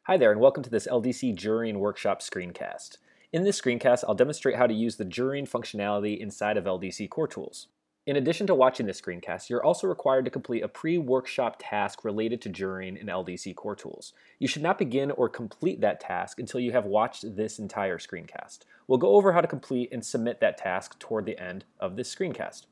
Hi there, and welcome to this LDC Juror Workshop screencast. In this screencast, I'll demonstrate how to use the jurying functionality inside of LDC Core Tools. In addition to watching this screencast, you're also required to complete a pre-workshop task related to jurying in LDC Core Tools. You should not begin or complete that task until you have watched this entire screencast. We'll go over how to complete and submit that task toward the end of this screencast.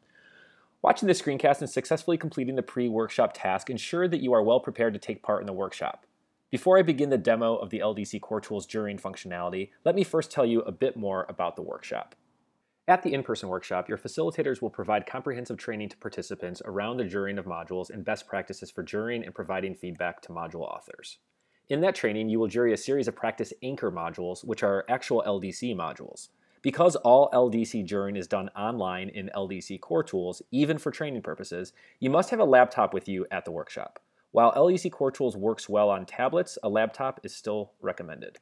Watching this screencast and successfully completing the pre-workshop task ensure that you are well prepared to take part in the workshop. Before I begin the demo of the LDC Core Tools jurying functionality, let me first tell you a bit more about the workshop. At the in-person workshop, your facilitators will provide comprehensive training to participants around the jurying of modules and best practices for jurying and providing feedback to module authors. In that training, you will jury a series of practice anchor modules, which are actual LDC modules. Because all LDC jurying is done online in LDC Core Tools, even for training purposes, you must have a laptop with you at the workshop. While LDC Core Tools works well on tablets, a laptop is still recommended.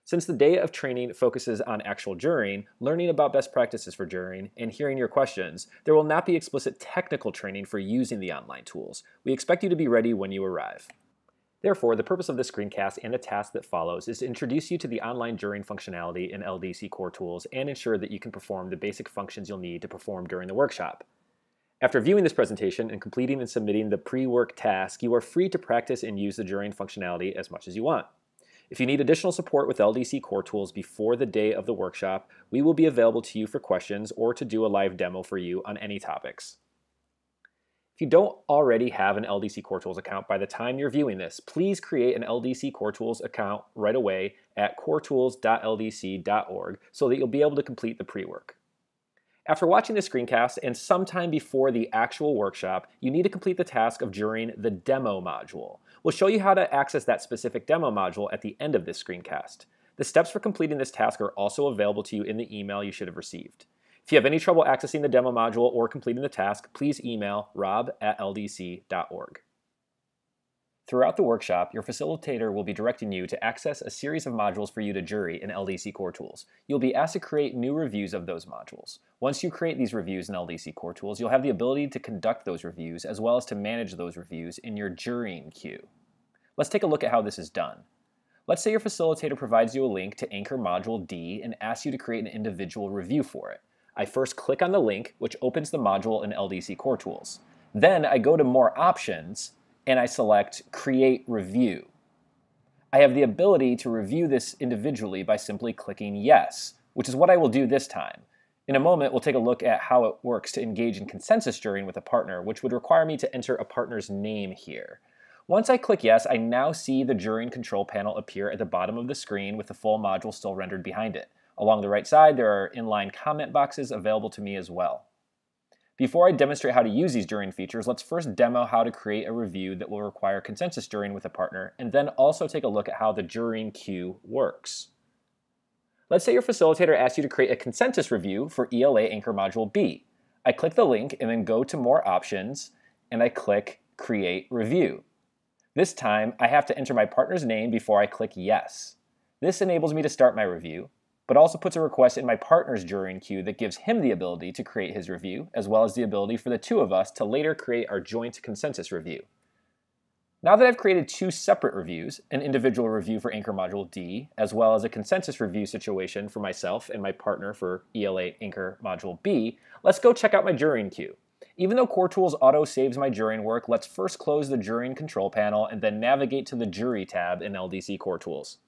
Since the day of training focuses on actual jurying, learning about best practices for jurying, and hearing your questions, there will not be explicit technical training for using the online tools. We expect you to be ready when you arrive. Therefore, the purpose of this screencast and the task that follows is to introduce you to the online jurying functionality in LDC Core Tools and ensure that you can perform the basic functions you'll need to perform during the workshop. After viewing this presentation and completing and submitting the pre-work task, you are free to practice and use the jurying functionality as much as you want. If you need additional support with LDC Core Tools before the day of the workshop, we will be available to you for questions or to do a live demo for you on any topics. If you don't already have an LDC Core Tools account by the time you're viewing this, please create an LDC Core Tools account right away at coretools.ldc.org so that you'll be able to complete the pre-work. After watching this screencast and sometime before the actual workshop, you need to complete the task of jurying the demo module. We'll show you how to access that specific demo module at the end of this screencast. The steps for completing this task are also available to you in the email you should have received. If you have any trouble accessing the demo module or completing the task, please email rob@ldc.org. Throughout the workshop, your facilitator will be directing you to access a series of modules for you to jury in LDC Core Tools. You'll be asked to create new reviews of those modules. Once you create these reviews in LDC Core Tools, you'll have the ability to conduct those reviews as well as to manage those reviews in your jurying queue. Let's take a look at how this is done. Let's say your facilitator provides you a link to Anchor Module D and asks you to create an individual review for it. I first click on the link, which opens the module in LDC Core Tools. Then I go to More Options, and I select Create Review. I have the ability to review this individually by simply clicking Yes, which is what I will do this time. In a moment, we'll take a look at how it works to engage in consensus jurying with a partner, which would require me to enter a partner's name here. Once I click Yes, I now see the jurying control panel appear at the bottom of the screen with the full module still rendered behind it. Along the right side, there are inline comment boxes available to me as well. Before I demonstrate how to use these jurying features, let's first demo how to create a review that will require consensus jurying with a partner, and then also take a look at how the jurying queue works. Let's say your facilitator asks you to create a consensus review for ELA Anchor Module B. I click the link and then go to More Options, and I click Create Review. This time, I have to enter my partner's name before I click Yes. This enables me to start my review, but also puts a request in my partner's jurying queue that gives him the ability to create his review, as well as the ability for the two of us to later create our joint consensus review. Now that I've created two separate reviews, an individual review for Anchor Module D, as well as a consensus review situation for myself and my partner for ELA Anchor Module B, let's go check out my jurying queue. Even though Core Tools auto-saves my jurying work, let's first close the jurying control panel and then navigate to the Jury tab in LDC Core Tools.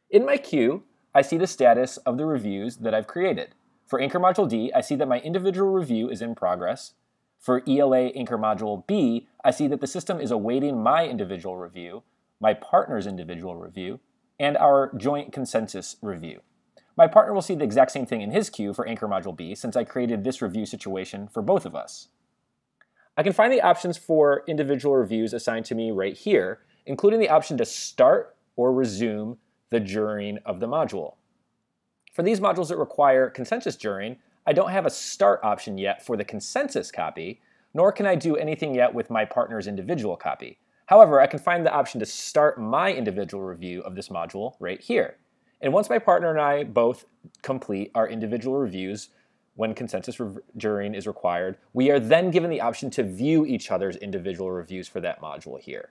In my queue, I see the status of the reviews that I've created. For Anchor Module D, I see that my individual review is in progress. For ELA Anchor Module B, I see that the system is awaiting my individual review, my partner's individual review, and our joint consensus review. My partner will see the exact same thing in his queue for Anchor Module B since I created this review situation for both of us. I can find the options for individual reviews assigned to me right here, including the option to start or resume the jurying of the module. For these modules that require consensus jurying, I don't have a start option yet for the consensus copy, nor can I do anything yet with my partner's individual copy. However, I can find the option to start my individual review of this module right here. And once my partner and I both complete our individual reviews, when consensus jurying is required, we are then given the option to view each other's individual reviews for that module here.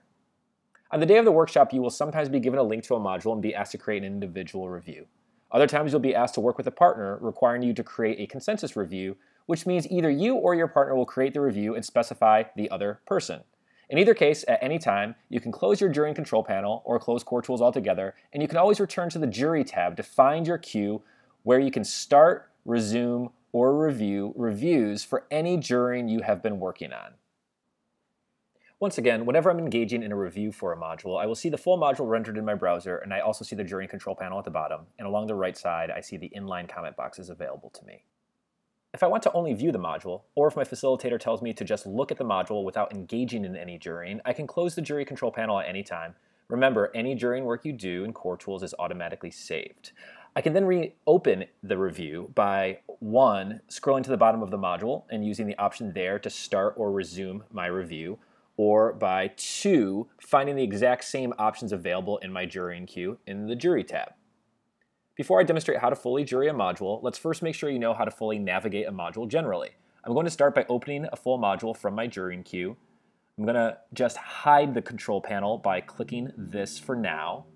On the day of the workshop, you will sometimes be given a link to a module and be asked to create an individual review. Other times you'll be asked to work with a partner, requiring you to create a consensus review, which means either you or your partner will create the review and specify the other person. In either case, at any time, you can close your jury and control panel or close core tools altogether, and you can always return to the jury tab to find your queue where you can start, resume, or review reviews for any jurying you have been working on. Once again, whenever I'm engaging in a review for a module, I will see the full module rendered in my browser, and I also see the jury and control panel at the bottom, and along the right side, I see the inline comment boxes available to me. If I want to only view the module, or if my facilitator tells me to just look at the module without engaging in any jurying, I can close the jury control panel at any time. Remember, any jurying work you do in Core Tools is automatically saved. I can then reopen the review by 1, scrolling to the bottom of the module and using the option there to start or resume my review, or by 2, finding the exact same options available in my jurying queue in the Jury tab. Before I demonstrate how to fully jury a module, let's first make sure you know how to fully navigate a module generally. I'm going to start by opening a full module from my jurying queue. I'm going to just hide the control panel by clicking this for now.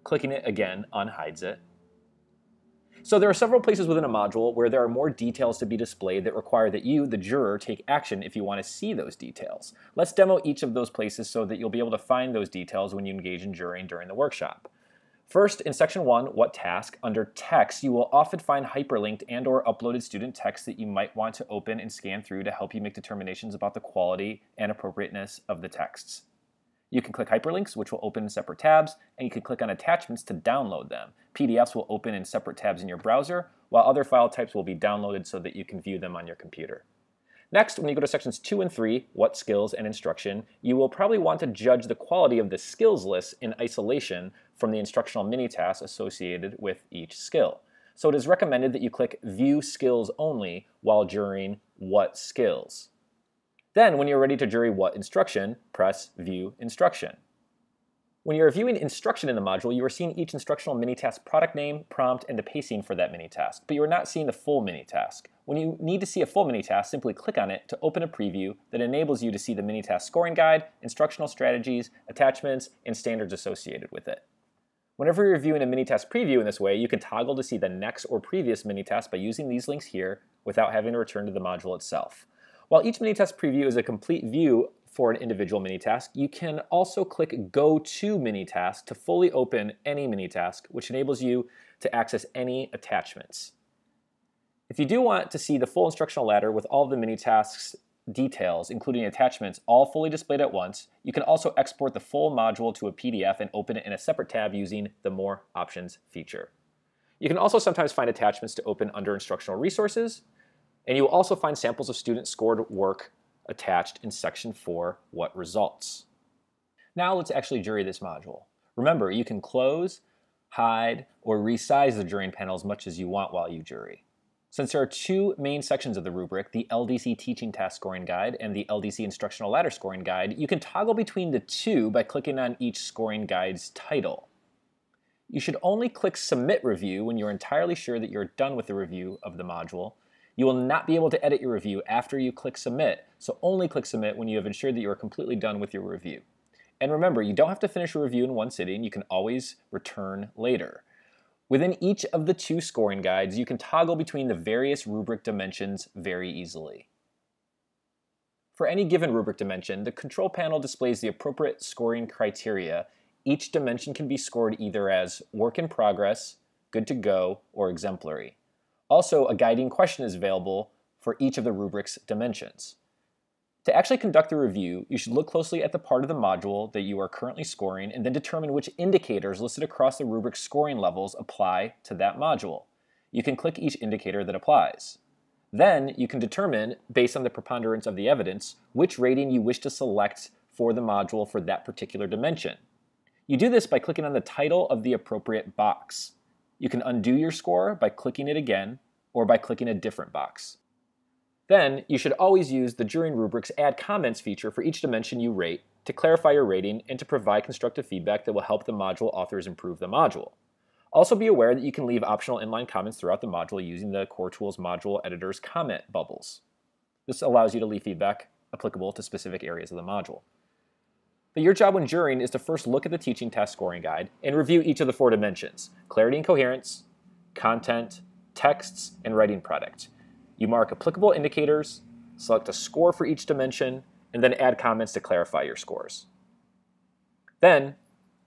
Clicking it again unhides it. So there are several places within a module where there are more details to be displayed that require that you, the juror, take action if you want to see those details. Let's demo each of those places so that you'll be able to find those details when you engage in jurying during the workshop. First, in Section 1, What Task, under Text, you will often find hyperlinked and or uploaded student text that you might want to open and scan through to help you make determinations about the quality and appropriateness of the texts. You can click hyperlinks, which will open in separate tabs, and you can click on attachments to download them. PDFs will open in separate tabs in your browser, while other file types will be downloaded so that you can view them on your computer. Next, when you go to Sections 2 and 3, What Skills and Instruction, you will probably want to judge the quality of the skills list in isolation from the instructional mini-tasks associated with each skill. So it is recommended that you click View Skills Only while jurying What Skills. Then, when you're ready to jury What Instruction, press View Instruction. When you're viewing instruction in the module, you are seeing each instructional mini-task product name, prompt, and the pacing for that mini-task, but you are not seeing the full mini-task. When you need to see a full mini-task, simply click on it to open a preview that enables you to see the mini-task scoring guide, instructional strategies, attachments, and standards associated with it. Whenever you're viewing a mini-task preview in this way, you can toggle to see the next or previous mini-task by using these links here without having to return to the module itself. While each mini-task preview is a complete view for an individual mini-task, you can also click Go to Mini-Task to fully open any mini-task, which enables you to access any attachments. If you do want to see the full instructional ladder with all of the mini-tasks details, including attachments, all fully displayed at once, you can also export the full module to a PDF and open it in a separate tab using the More Options feature. You can also sometimes find attachments to open under Instructional Resources, and you will also find samples of student-scored work attached in Section 4, What Results. Now let's actually jury this module. Remember, you can close, hide, or resize the jurying panel as much as you want while you jury. Since there are two main sections of the rubric, the LDC Teaching Task Scoring Guide and the LDC Instructional Ladder Scoring Guide, you can toggle between the two by clicking on each scoring guide's title. You should only click Submit Review when you're entirely sure that you're done with the review of the module. You will not be able to edit your review after you click Submit, so only click Submit when you have ensured that you are completely done with your review. And remember, you don't have to finish a review in one sitting, you can always return later. Within each of the two scoring guides, you can toggle between the various rubric dimensions very easily. For any given rubric dimension, the control panel displays the appropriate scoring criteria. Each dimension can be scored either as Work in Progress, Good to Go, or Exemplary. Also, a guiding question is available for each of the rubric's dimensions. To actually conduct the review, you should look closely at the part of the module that you are currently scoring and then determine which indicators listed across the rubric's scoring levels apply to that module. You can click each indicator that applies. Then you can determine, based on the preponderance of the evidence, which rating you wish to select for the module for that particular dimension. You do this by clicking on the title of the appropriate box. You can undo your score by clicking it again or by clicking a different box. Then, you should always use the Jurying Rubric's Add Comments feature for each dimension you rate to clarify your rating and to provide constructive feedback that will help the module authors improve the module. Also be aware that you can leave optional inline comments throughout the module using the Core Tools Module Editor's comment bubbles. This allows you to leave feedback applicable to specific areas of the module. But your job when jurying is to first look at the teaching task scoring guide and review each of the 4 dimensions: clarity and coherence, content, texts, and writing product. You mark applicable indicators, select a score for each dimension, and then add comments to clarify your scores. Then,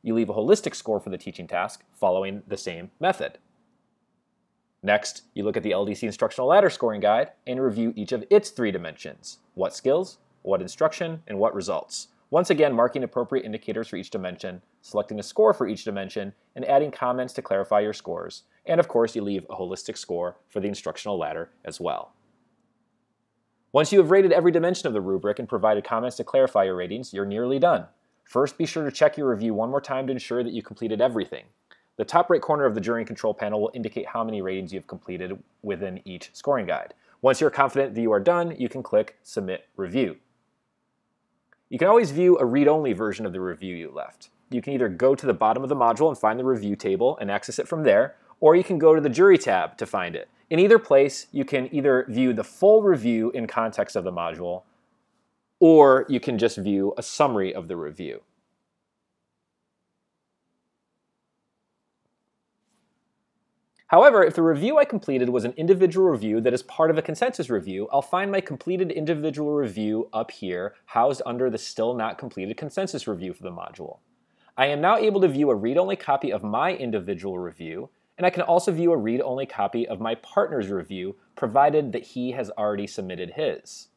you leave a holistic score for the teaching task following the same method. Next, you look at the LDC Instructional Ladder Scoring Guide and review each of its 3 dimensions: what skills, what instruction, and what results. Once again, marking appropriate indicators for each dimension, selecting a score for each dimension, and adding comments to clarify your scores. And of course, you leave a holistic score for the instructional ladder as well. Once you have rated every dimension of the rubric and provided comments to clarify your ratings, you're nearly done. First, be sure to check your review one more time to ensure that you completed everything. The top right corner of the jury control panel will indicate how many ratings you've completed within each scoring guide. Once you're confident that you are done, you can click Submit Review. You can always view a read-only version of the review you left. You can either go to the bottom of the module and find the review table and access it from there, or you can go to the jury tab to find it. In either place, you can either view the full review in context of the module, or you can just view a summary of the review. However, if the review I completed was an individual review that is part of a consensus review, I'll find my completed individual review up here, housed under the still not completed consensus review for the module. I am now able to view a read-only copy of my individual review, and I can also view a read-only copy of my partner's review, provided that he has already submitted his.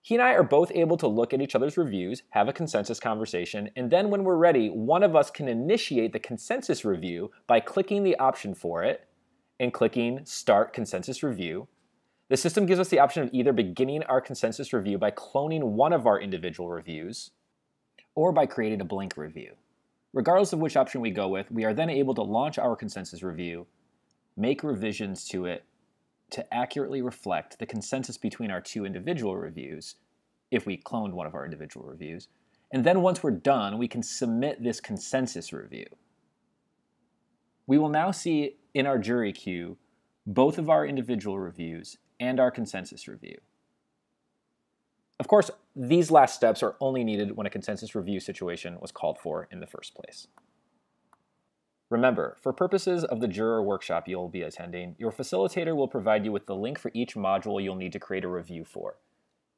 He and I are both able to look at each other's reviews, have a consensus conversation, and then when we're ready, one of us can initiate the consensus review by clicking the option for it and clicking Start Consensus Review. The system gives us the option of either beginning our consensus review by cloning one of our individual reviews or by creating a blank review. Regardless of which option we go with, we are then able to launch our consensus review, make revisions to it, to accurately reflect the consensus between our 2 individual reviews, if we cloned one of our individual reviews, and then once we're done, we can submit this consensus review. We will now see in our jury queue both of our individual reviews and our consensus review. Of course, these last steps are only needed when a consensus review situation was called for in the first place. Remember, for purposes of the juror workshop you'll be attending, your facilitator will provide you with the link for each module you'll need to create a review for.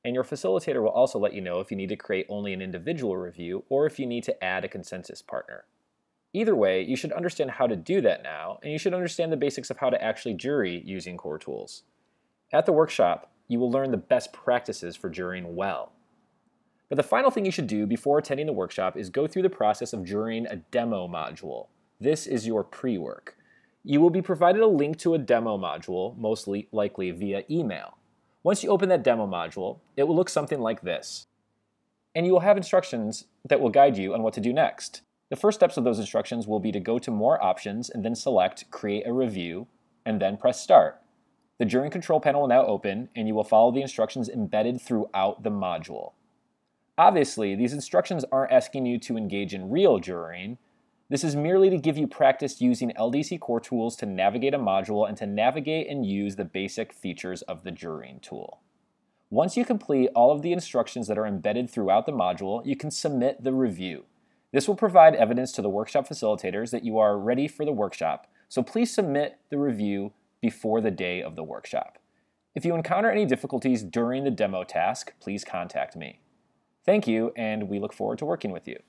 And your facilitator will also let you know if you need to create only an individual review or if you need to add a consensus partner. Either way, you should understand how to do that now, and you should understand the basics of how to actually jury using core tools. At the workshop, you will learn the best practices for jurying well. But the final thing you should do before attending the workshop is go through the process of jurying a demo module. This is your pre-work. You will be provided a link to a demo module, most likely via email. Once you open that demo module, it will look something like this. And you will have instructions that will guide you on what to do next. The first steps of those instructions will be to go to More Options and then select Create a Review, and then press Start. The jury control panel will now open, and you will follow the instructions embedded throughout the module. Obviously, these instructions aren't asking you to engage in real jurying. This is merely to give you practice using LDC core tools to navigate a module and to navigate and use the basic features of the jurying tool. Once you complete all of the instructions that are embedded throughout the module, you can submit the review. This will provide evidence to the workshop facilitators that you are ready for the workshop, so please submit the review before the day of the workshop. If you encounter any difficulties during the demo task, please contact me. Thank you, and we look forward to working with you.